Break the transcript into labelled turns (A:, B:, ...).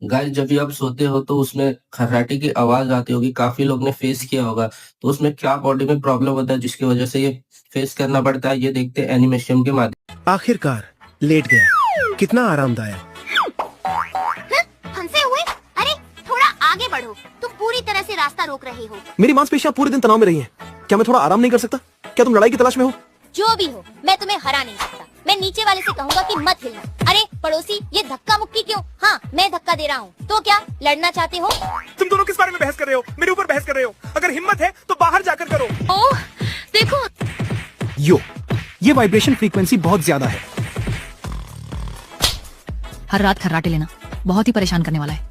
A: Guys जब भी आप सोते हो तो उसमें खर्राटे की आवाज़ आती होगी, काफ़ी लोग ने फेस किया होगा। तो उसमें क्या बॉडी में प्रॉब्लम होता है जिसकी वजह से ये फेस करना पड़ता है, ये देखते हैं एनिमेशन के माध्यम।
B: आखिरकार लेट गया। कितना आरामदायक।
C: हमसे हुए? अरे थोड़ा आगे बढ़ो, तुम पूरी तरह से रास्ता रोक रहे हो।
B: मेरी मांसपेशियां पूरे दिन तनाव में रही हैं। क्या मैं थोड़ा आराम नहीं कर सकता? क्या तुम लड़ाई की तलाश में हो?
C: जो भी हो, मैं तुम्हें हरा नहीं सकता। मैं नीचे वाले से कहूँगा कि मत हिलना। अरे पड़ोसी, ये धक्का मुक्की क्यों? हाँ, मैं धक्का दे रहा हूँ। तो क्या लड़ना चाहते हो?
B: तुम दोनों किस बारे में बहस कर रहे हो? मेरे ऊपर बहस कर रहे हो? अगर हिम्मत है तो बाहर जाकर करो।
C: ओह, देखो।
B: यो, ये वाइब्रेशन फ्रीक्वेंसी बहुत ज्यादा है।
D: हर रात खर्राटे लेना बहुत ही परेशान करने वाला है।